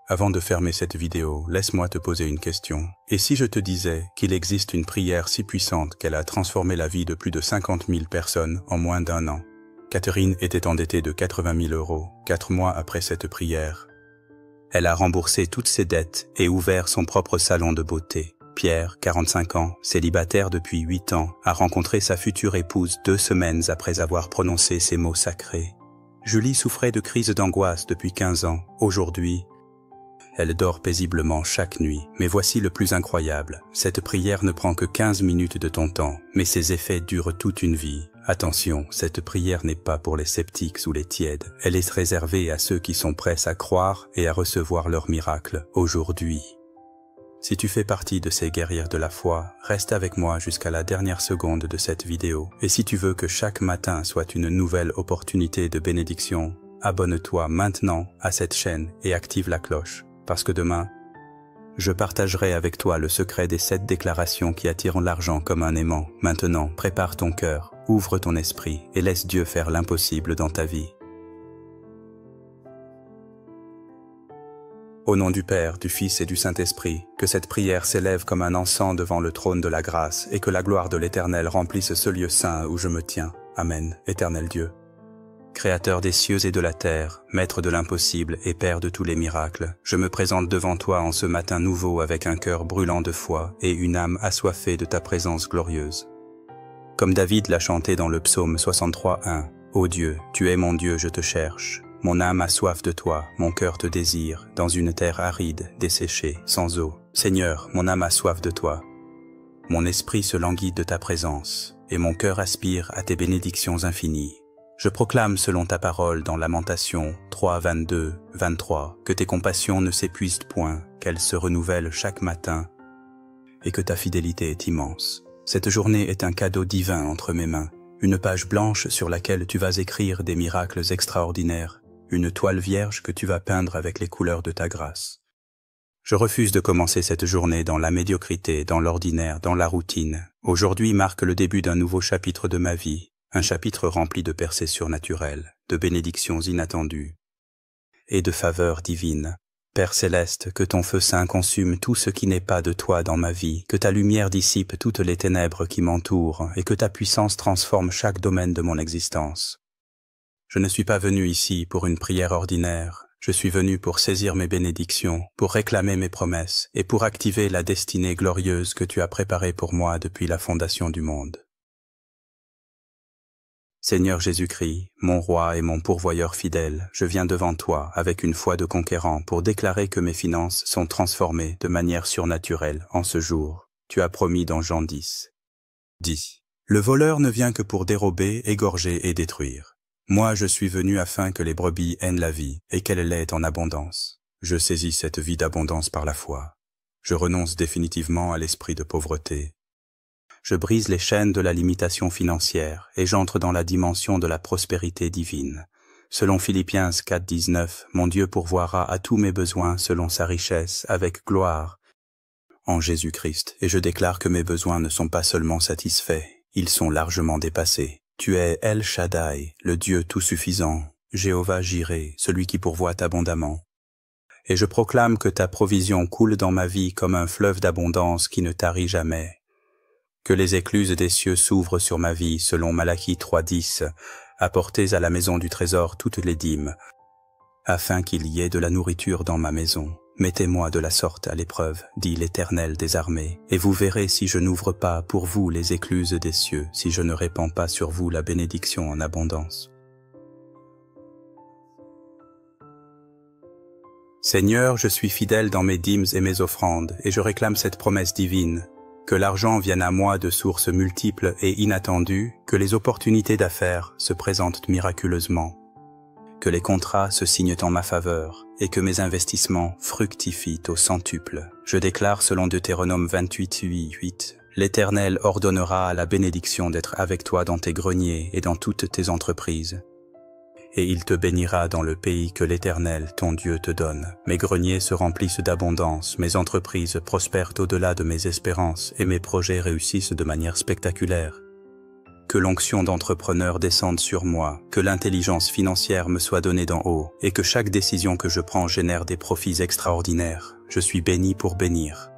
Avant de fermer cette vidéo, laisse-moi te poser une question. Et si je te disais qu'il existe une prière si puissante qu'elle a transformé la vie de plus de 50 000 personnes en moins d'1 an? Catherine était endettée de 80 000 €, 4 mois après cette prière. Elle a remboursé toutes ses dettes et ouvert son propre salon de beauté. Pierre, 45 ans, célibataire depuis 8 ans, a rencontré sa future épouse 2 semaines après avoir prononcé ces mots sacrés. Julie souffrait de crises d'angoisse depuis 15 ans. Aujourd'hui, elle dort paisiblement chaque nuit. Mais voici le plus incroyable. Cette prière ne prend que 15 minutes de ton temps, mais ses effets durent toute une vie. Attention, cette prière n'est pas pour les sceptiques ou les tièdes. Elle est réservée à ceux qui sont prêts à croire et à recevoir leur miracle aujourd'hui. Si tu fais partie de ces guerrières de la foi, reste avec moi jusqu'à la dernière seconde de cette vidéo. Et si tu veux que chaque matin soit une nouvelle opportunité de bénédiction, abonne-toi maintenant à cette chaîne et active la cloche. Parce que demain, je partagerai avec toi le secret des 7 déclarations qui attirent l'argent comme un aimant. Maintenant, prépare ton cœur, ouvre ton esprit et laisse Dieu faire l'impossible dans ta vie. Au nom du Père, du Fils et du Saint-Esprit, que cette prière s'élève comme un encens devant le trône de la grâce et que la gloire de l'Éternel remplisse ce lieu saint où je me tiens. Amen, Éternel Dieu. Créateur des cieux et de la terre, Maître de l'impossible et Père de tous les miracles, je me présente devant toi en ce matin nouveau avec un cœur brûlant de foi et une âme assoiffée de ta présence glorieuse. Comme David l'a chanté dans le psaume 63:1, « Ô Dieu, tu es mon Dieu, je te cherche. Mon âme a soif de toi, mon cœur te désire, dans une terre aride, desséchée, sans eau. Seigneur, mon âme a soif de toi. Mon esprit se languit de ta présence, et mon cœur aspire à tes bénédictions infinies. Je proclame selon ta parole dans Lamentations 3, 22, 23, que tes compassions ne s'épuisent point, qu'elles se renouvellent chaque matin, et que ta fidélité est immense. Cette journée est un cadeau divin entre mes mains, une page blanche sur laquelle tu vas écrire des miracles extraordinaires, une toile vierge que tu vas peindre avec les couleurs de ta grâce. Je refuse de commencer cette journée dans la médiocrité, dans l'ordinaire, dans la routine. Aujourd'hui marque le début d'un nouveau chapitre de ma vie. Un chapitre rempli de percées surnaturelles, de bénédictions inattendues et de faveurs divines. Père céleste, que ton feu saint consume tout ce qui n'est pas de toi dans ma vie, que ta lumière dissipe toutes les ténèbres qui m'entourent et que ta puissance transforme chaque domaine de mon existence. Je ne suis pas venu ici pour une prière ordinaire, je suis venu pour saisir mes bénédictions, pour réclamer mes promesses et pour activer la destinée glorieuse que tu as préparée pour moi depuis la fondation du monde. Seigneur Jésus-Christ, mon roi et mon pourvoyeur fidèle, je viens devant toi avec une foi de conquérant pour déclarer que mes finances sont transformées de manière surnaturelle en ce jour. Tu as promis dans Jean 10. Dis, le voleur ne vient que pour dérober, égorger et détruire. Moi je suis venu afin que les brebis aient la vie et qu'elle l'ait en abondance. Je saisis cette vie d'abondance par la foi. Je renonce définitivement à l'esprit de pauvreté. Je brise les chaînes de la limitation financière et j'entre dans la dimension de la prospérité divine. Selon Philippiens 4:19, mon Dieu pourvoira à tous mes besoins selon sa richesse avec gloire en Jésus-Christ. Et je déclare que mes besoins ne sont pas seulement satisfaits, ils sont largement dépassés. Tu es El Shaddai, le Dieu tout-suffisant, Jéhovah Jireh, celui qui pourvoit abondamment. Et je proclame que ta provision coule dans ma vie comme un fleuve d'abondance qui ne tarit jamais. Que les écluses des cieux s'ouvrent sur ma vie, selon Malachie 3:10, apportez à la maison du trésor toutes les dîmes, afin qu'il y ait de la nourriture dans ma maison. Mettez-moi de la sorte à l'épreuve, dit l'Éternel des armées, et vous verrez si je n'ouvre pas pour vous les écluses des cieux, si je ne répands pas sur vous la bénédiction en abondance. Seigneur, je suis fidèle dans mes dîmes et mes offrandes, et je réclame cette promesse divine. Que l'argent vienne à moi de sources multiples et inattendues, que les opportunités d'affaires se présentent miraculeusement, que les contrats se signent en ma faveur et que mes investissements fructifient au centuple. Je déclare selon Deutéronome 28:8, l'Éternel ordonnera à la bénédiction d'être avec toi dans tes greniers et dans toutes tes entreprises. Et il te bénira dans le pays que l'Éternel, ton Dieu, te donne. Mes greniers se remplissent d'abondance, mes entreprises prospèrent au-delà de mes espérances et mes projets réussissent de manière spectaculaire. Que l'onction d'entrepreneur descende sur moi, que l'intelligence financière me soit donnée d'en haut, et que chaque décision que je prends génère des profits extraordinaires. Je suis béni pour bénir,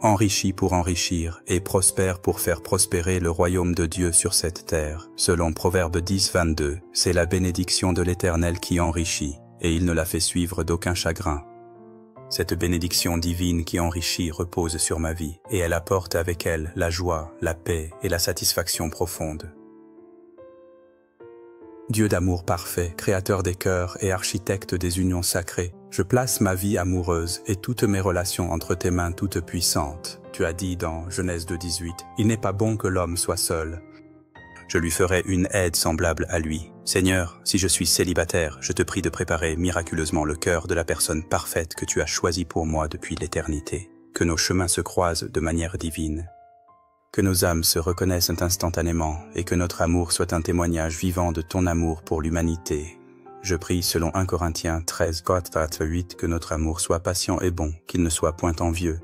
enrichi pour enrichir, et prospère pour faire prospérer le royaume de Dieu sur cette terre. Selon Proverbe 10, 22, c'est la bénédiction de l'Éternel qui enrichit, et il ne la fait suivre d'aucun chagrin. Cette bénédiction divine qui enrichit repose sur ma vie, et elle apporte avec elle la joie, la paix et la satisfaction profonde. Dieu d'amour parfait, créateur des cœurs et architecte des unions sacrées, je place ma vie amoureuse et toutes mes relations entre tes mains toutes puissantes. Tu as dit dans Genèse 2,18, « Il n'est pas bon que l'homme soit seul. Je lui ferai une aide semblable à lui. Seigneur, si je suis célibataire, je te prie de préparer miraculeusement le cœur de la personne parfaite que tu as choisie pour moi depuis l'éternité. Que nos chemins se croisent de manière divine. Que nos âmes se reconnaissent instantanément et que notre amour soit un témoignage vivant de ton amour pour l'humanité. Je prie selon 1 Corinthiens 13, 4-8 que notre amour soit patient et bon, qu'il ne soit point envieux,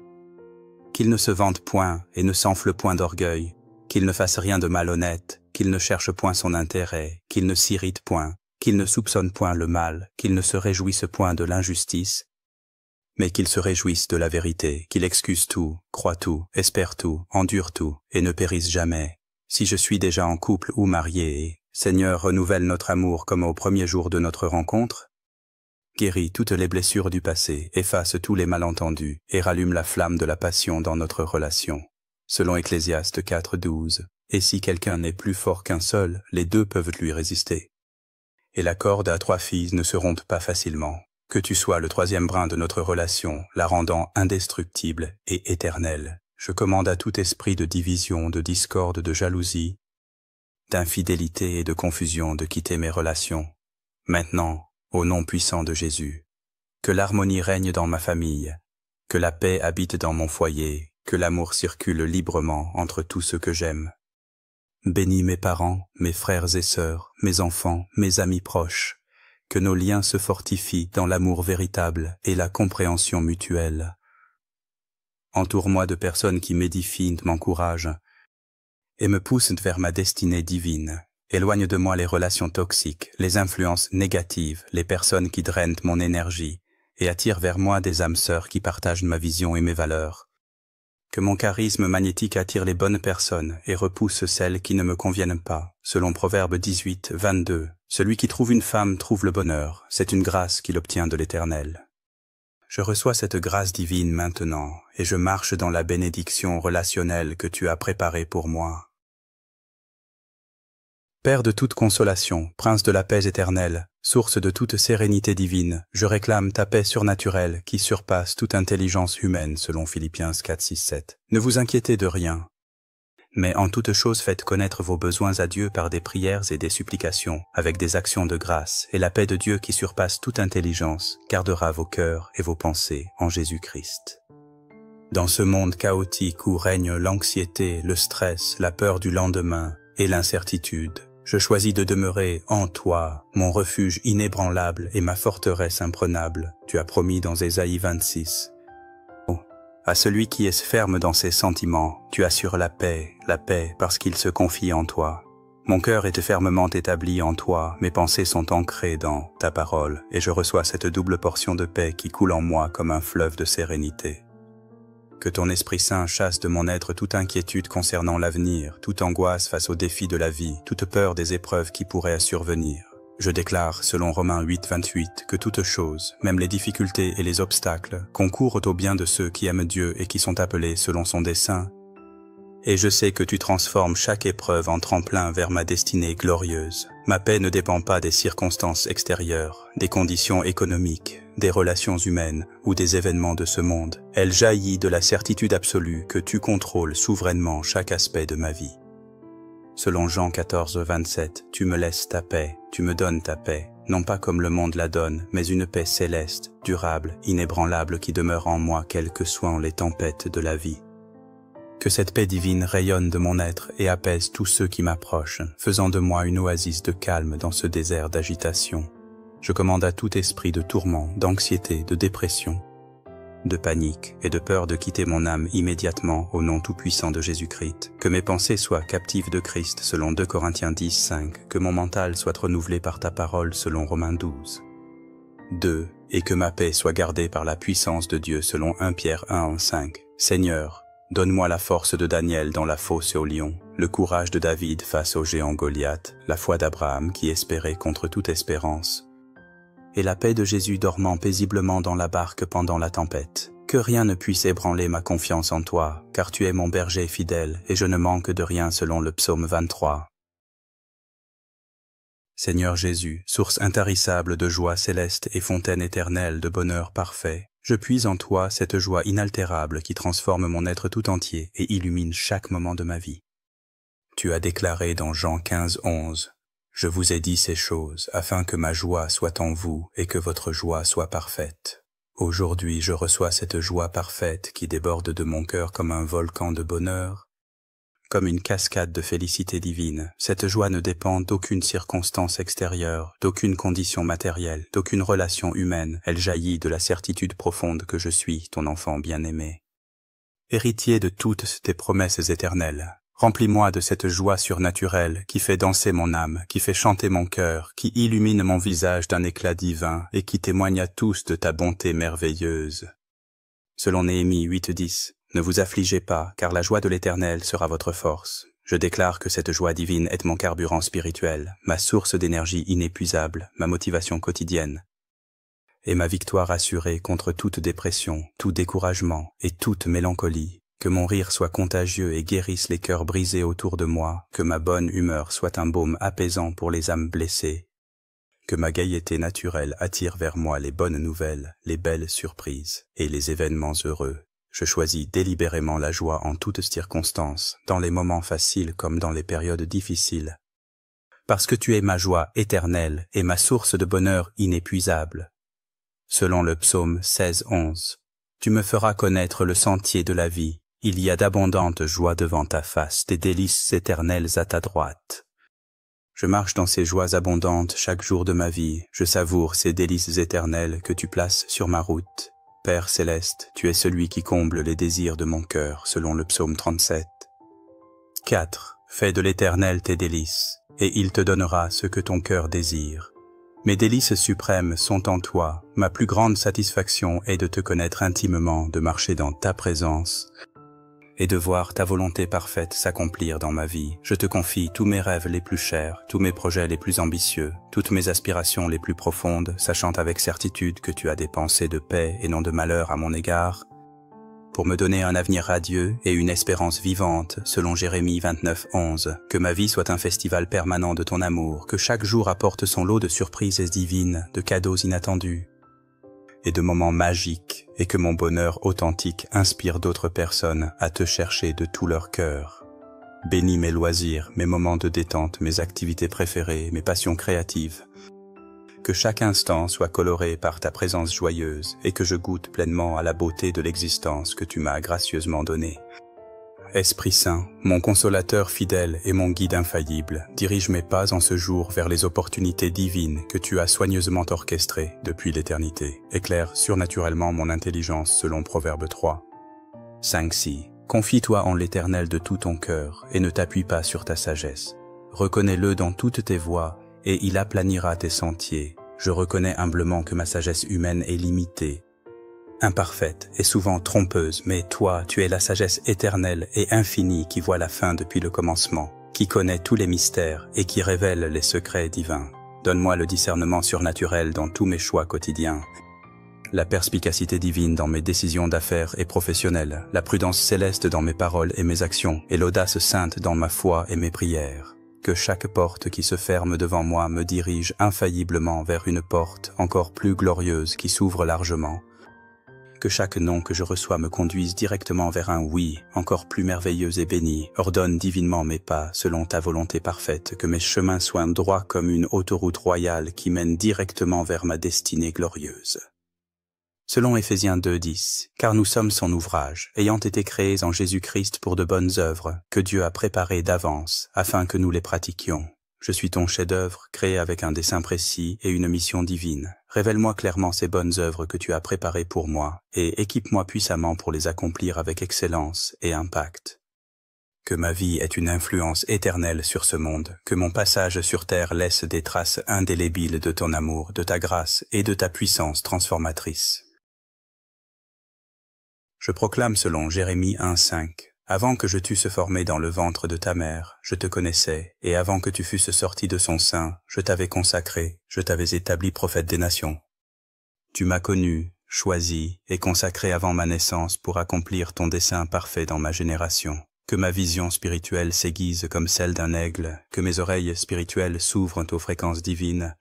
qu'il ne se vante point et ne s'enfle point d'orgueil, qu'il ne fasse rien de malhonnête, qu'il ne cherche point son intérêt, qu'il ne s'irrite point, qu'il ne soupçonne point le mal, qu'il ne se réjouisse point de l'injustice, mais qu'il se réjouisse de la vérité, qu'il excuse tout, croit tout, espère tout, endure tout, et ne périsse jamais. Si je suis déjà en couple ou marié, Seigneur, renouvelle notre amour comme au premier jour de notre rencontre. Guéris toutes les blessures du passé, efface tous les malentendus, et rallume la flamme de la passion dans notre relation. Selon Ecclésiaste 4:12, et si quelqu'un n'est plus fort qu'un seul, les deux peuvent lui résister. Et la corde à 3 filles ne se rompt pas facilement. Que tu sois le 3e brin de notre relation, la rendant indestructible et éternelle. Je commande à tout esprit de division, de discorde, de jalousie, d'infidélité et de confusion de quitter mes relations. Maintenant, au nom puissant de Jésus, que l'harmonie règne dans ma famille, que la paix habite dans mon foyer, que l'amour circule librement entre tous ceux que j'aime. Bénis mes parents, mes frères et sœurs, mes enfants, mes amis proches, que nos liens se fortifient dans l'amour véritable et la compréhension mutuelle. Entoure-moi de personnes qui m'édifient, m'encouragent et me poussent vers ma destinée divine. Éloigne de moi les relations toxiques, les influences négatives, les personnes qui drainent mon énergie et attire vers moi des âmes sœurs qui partagent ma vision et mes valeurs. Que mon charisme magnétique attire les bonnes personnes et repousse celles qui ne me conviennent pas. Selon Proverbe 18, 22, celui qui trouve une femme trouve le bonheur, c'est une grâce qu'il obtient de l'Éternel. Je reçois cette grâce divine maintenant et je marche dans la bénédiction relationnelle que tu as préparée pour moi. Père de toute consolation, Prince de la paix éternelle, source de toute sérénité divine, je réclame ta paix surnaturelle qui surpasse toute intelligence humaine selon Philippiens 4, 6, 7. Ne vous inquiétez de rien, mais en toute chose faites connaître vos besoins à Dieu par des prières et des supplications, avec des actions de grâce, et la paix de Dieu qui surpasse toute intelligence gardera vos cœurs et vos pensées en Jésus-Christ. Dans ce monde chaotique où règne l'anxiété, le stress, la peur du lendemain et l'incertitude, je choisis de demeurer en toi, mon refuge inébranlable et ma forteresse imprenable. Tu as promis dans Ésaïe 26. Oh, à celui qui est ferme dans ses sentiments, tu assures la paix parce qu'il se confie en toi. Mon cœur est fermement établi en toi, mes pensées sont ancrées dans ta parole, et je reçois cette double portion de paix qui coule en moi comme un fleuve de sérénité. Que ton Esprit Saint chasse de mon être toute inquiétude concernant l'avenir, toute angoisse face aux défis de la vie, toute peur des épreuves qui pourraient survenir. Je déclare, selon Romains 8, 28, que toutes choses, même les difficultés et les obstacles, concourent au bien de ceux qui aiment Dieu et qui sont appelés selon son dessein. Et je sais que tu transformes chaque épreuve en tremplin vers ma destinée glorieuse. Ma paix ne dépend pas des circonstances extérieures, des conditions économiques, des relations humaines ou des événements de ce monde. Elle jaillit de la certitude absolue que tu contrôles souverainement chaque aspect de ma vie. Selon Jean 14, 27, tu me laisses ta paix, tu me donnes ta paix, non pas comme le monde la donne, mais une paix céleste, durable, inébranlable qui demeure en moi quelles que soient les tempêtes de la vie. Que cette paix divine rayonne de mon être et apaise tous ceux qui m'approchent, faisant de moi une oasis de calme dans ce désert d'agitation. Je commande à tout esprit de tourment, d'anxiété, de dépression, de panique et de peur de quitter mon âme immédiatement au nom tout-puissant de Jésus-Christ. Que mes pensées soient captives de Christ selon 2 Corinthiens 10, 5. Que mon mental soit renouvelé par ta parole selon Romains 12. 2. Et que ma paix soit gardée par la puissance de Dieu selon 1 Pierre 1, 5. Seigneur, donne-moi la force de Daniel dans la fosse au lion, le courage de David face au géant Goliath, la foi d'Abraham qui espérait contre toute espérance, et la paix de Jésus dormant paisiblement dans la barque pendant la tempête. Que rien ne puisse ébranler ma confiance en toi, car tu es mon berger fidèle et je ne manque de rien selon le psaume 23. Seigneur Jésus, source intarissable de joie céleste et fontaine éternelle de bonheur parfait, je puise en toi cette joie inaltérable qui transforme mon être tout entier et illumine chaque moment de ma vie. Tu as déclaré dans Jean 15, 11, « Je vous ai dit ces choses afin que ma joie soit en vous et que votre joie soit parfaite. » Aujourd'hui, je reçois cette joie parfaite qui déborde de mon cœur comme un volcan de bonheur, comme une cascade de félicité divine. Cette joie ne dépend d'aucune circonstance extérieure, d'aucune condition matérielle, d'aucune relation humaine. Elle jaillit de la certitude profonde que je suis ton enfant bien-aimé. Héritier de toutes tes promesses éternelles, remplis-moi de cette joie surnaturelle qui fait danser mon âme, qui fait chanter mon cœur, qui illumine mon visage d'un éclat divin et qui témoigne à tous de ta bonté merveilleuse. Selon Néhémie 8.10, ne vous affligez pas, car la joie de l'Éternel sera votre force. Je déclare que cette joie divine est mon carburant spirituel, ma source d'énergie inépuisable, ma motivation quotidienne, et ma victoire assurée contre toute dépression, tout découragement et toute mélancolie. Que mon rire soit contagieux et guérisse les cœurs brisés autour de moi, que ma bonne humeur soit un baume apaisant pour les âmes blessées, que ma gaieté naturelle attire vers moi les bonnes nouvelles, les belles surprises et les événements heureux. Je choisis délibérément la joie en toutes circonstances, dans les moments faciles comme dans les périodes difficiles. Parce que tu es ma joie éternelle et ma source de bonheur inépuisable. Selon le psaume 16:11, tu me feras connaître le sentier de la vie. Il y a d'abondantes joies devant ta face, des délices éternelles à ta droite. Je marche dans ces joies abondantes chaque jour de ma vie. Je savoure ces délices éternelles que tu places sur ma route. Père céleste, tu es celui qui comble les désirs de mon cœur, selon le psaume 37. 4. Fais de l'Éternel tes délices, et il te donnera ce que ton cœur désire. Mes délices suprêmes sont en toi. Ma plus grande satisfaction est de te connaître intimement, de marcher dans ta présence et de voir ta volonté parfaite s'accomplir dans ma vie. Je te confie tous mes rêves les plus chers, tous mes projets les plus ambitieux, toutes mes aspirations les plus profondes, sachant avec certitude que tu as des pensées de paix et non de malheur à mon égard, pour me donner un avenir radieux et une espérance vivante, selon Jérémie 29:11. Que ma vie soit un festival permanent de ton amour, que chaque jour apporte son lot de surprises divines, de cadeaux inattendus et de moments magiques, et que mon bonheur authentique inspire d'autres personnes à te chercher de tout leur cœur. Bénis mes loisirs, mes moments de détente, mes activités préférées, mes passions créatives. Que chaque instant soit coloré par ta présence joyeuse et que je goûte pleinement à la beauté de l'existence que tu m'as gracieusement donnée. Esprit Saint, mon consolateur fidèle et mon guide infaillible, dirige mes pas en ce jour vers les opportunités divines que tu as soigneusement orchestrées depuis l'éternité. Éclaire surnaturellement mon intelligence selon Proverbe 3. 5.6. Confie-toi en l'Éternel de tout ton cœur et ne t'appuie pas sur ta sagesse. Reconnais-le dans toutes tes voies et il aplanira tes sentiers. Je reconnais humblement que ma sagesse humaine est limitée, imparfaite et souvent trompeuse, mais toi, tu es la sagesse éternelle et infinie qui voit la fin depuis le commencement, qui connaît tous les mystères et qui révèle les secrets divins. Donne-moi le discernement surnaturel dans tous mes choix quotidiens, la perspicacité divine dans mes décisions d'affaires et professionnelles, la prudence céleste dans mes paroles et mes actions, et l'audace sainte dans ma foi et mes prières. Que chaque porte qui se ferme devant moi me dirige infailliblement vers une porte encore plus glorieuse qui s'ouvre largement. Que chaque nom que je reçois me conduise directement vers un oui, encore plus merveilleux et béni. Ordonne divinement mes pas, selon ta volonté parfaite, que mes chemins soient droits comme une autoroute royale qui mène directement vers ma destinée glorieuse. Selon Éphésiens 2:10, car nous sommes son ouvrage, ayant été créés en Jésus-Christ pour de bonnes œuvres, que Dieu a préparées d'avance, afin que nous les pratiquions. Je suis ton chef-d'œuvre, créé avec un dessein précis et une mission divine. Révèle-moi clairement ces bonnes œuvres que tu as préparées pour moi et équipe-moi puissamment pour les accomplir avec excellence et impact. Que ma vie ait une influence éternelle sur ce monde, que mon passage sur terre laisse des traces indélébiles de ton amour, de ta grâce et de ta puissance transformatrice. Je proclame selon Jérémie 1:5. Avant que je t'eusse formé dans le ventre de ta mère, je te connaissais, et avant que tu fusses sorti de son sein, je t'avais consacré, je t'avais établi prophète des nations. Tu m'as connu, choisi et consacré avant ma naissance pour accomplir ton dessein parfait dans ma génération. Que ma vision spirituelle s'aiguise comme celle d'un aigle, que mes oreilles spirituelles s'ouvrent aux fréquences divines,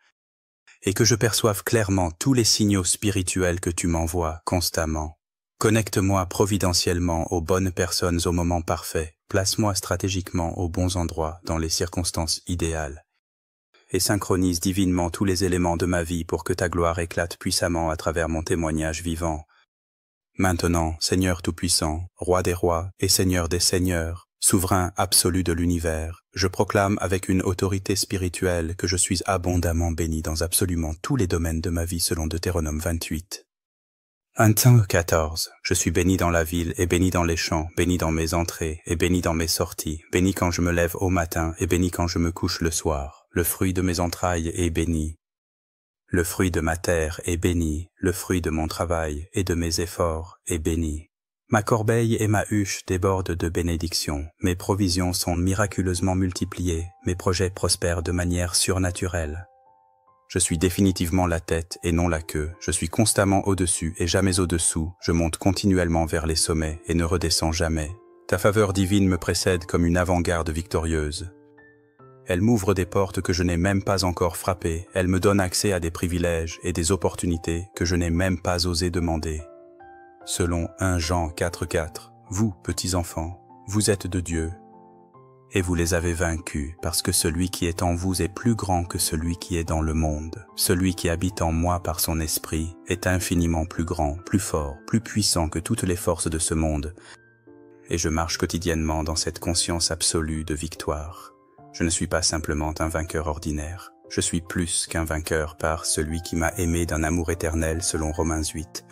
et que je perçoive clairement tous les signaux spirituels que tu m'envoies constamment. Connecte-moi providentiellement aux bonnes personnes au moment parfait, place-moi stratégiquement aux bons endroits dans les circonstances idéales, et synchronise divinement tous les éléments de ma vie pour que ta gloire éclate puissamment à travers mon témoignage vivant. Maintenant, Seigneur Tout-Puissant, Roi des rois et Seigneur des seigneurs, souverain absolu de l'univers, je proclame avec une autorité spirituelle que je suis abondamment béni dans absolument tous les domaines de ma vie selon Deutéronome 28. 1:14. Je suis béni dans la ville et béni dans les champs, béni dans mes entrées et béni dans mes sorties, béni quand je me lève au matin et béni quand je me couche le soir. Le fruit de mes entrailles est béni. Le fruit de ma terre est béni, le fruit de mon travail et de mes efforts est béni. Ma corbeille et ma huche débordent de bénédictions, mes provisions sont miraculeusement multipliées, mes projets prospèrent de manière surnaturelle. Je suis définitivement la tête et non la queue, je suis constamment au-dessus et jamais au-dessous, je monte continuellement vers les sommets et ne redescends jamais. Ta faveur divine me précède comme une avant-garde victorieuse. Elle m'ouvre des portes que je n'ai même pas encore frappées, elle me donne accès à des privilèges et des opportunités que je n'ai même pas osé demander. Selon 1 Jean 4:4, vous, petits enfants, vous êtes de Dieu, et vous les avez vaincus, parce que celui qui est en vous est plus grand que celui qui est dans le monde. Celui qui habite en moi par son esprit est infiniment plus grand, plus fort, plus puissant que toutes les forces de ce monde, et je marche quotidiennement dans cette conscience absolue de victoire. Je ne suis pas simplement un vainqueur ordinaire, je suis plus qu'un vainqueur par celui qui m'a aimé d'un amour éternel selon Romains 8.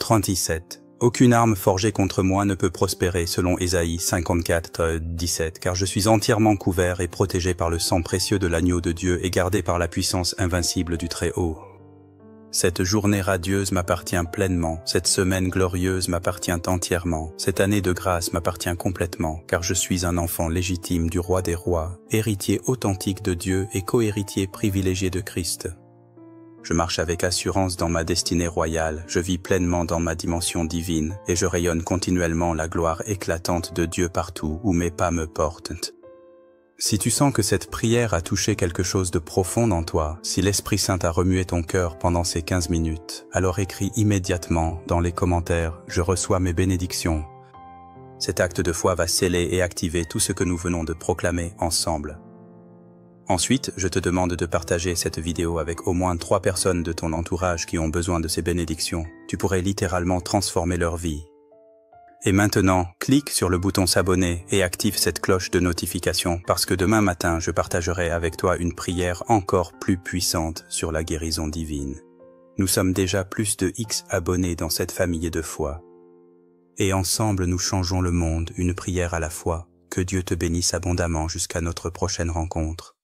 37. Aucune arme forgée contre moi ne peut prospérer selon Ésaïe 54:17, car je suis entièrement couvert et protégé par le sang précieux de l'agneau de Dieu et gardé par la puissance invincible du Très-Haut. Cette journée radieuse m'appartient pleinement, cette semaine glorieuse m'appartient entièrement, cette année de grâce m'appartient complètement, car je suis un enfant légitime du Roi des rois, héritier authentique de Dieu et co-héritier privilégié de Christ. Je marche avec assurance dans ma destinée royale, je vis pleinement dans ma dimension divine, et je rayonne continuellement la gloire éclatante de Dieu partout où mes pas me portent. Si tu sens que cette prière a touché quelque chose de profond en toi, si l'Esprit Saint a remué ton cœur pendant ces 15 minutes, alors écris immédiatement dans les commentaires « Je reçois mes bénédictions ». Cet acte de foi va sceller et activer tout ce que nous venons de proclamer ensemble. Ensuite, je te demande de partager cette vidéo avec au moins 3 personnes de ton entourage qui ont besoin de ces bénédictions. Tu pourrais littéralement transformer leur vie. Et maintenant, clique sur le bouton s'abonner et active cette cloche de notification parce que demain matin, je partagerai avec toi une prière encore plus puissante sur la guérison divine. Nous sommes déjà plus de X abonnés dans cette famille de foi. Et ensemble, nous changeons le monde, une prière à la fois. Que Dieu te bénisse abondamment jusqu'à notre prochaine rencontre.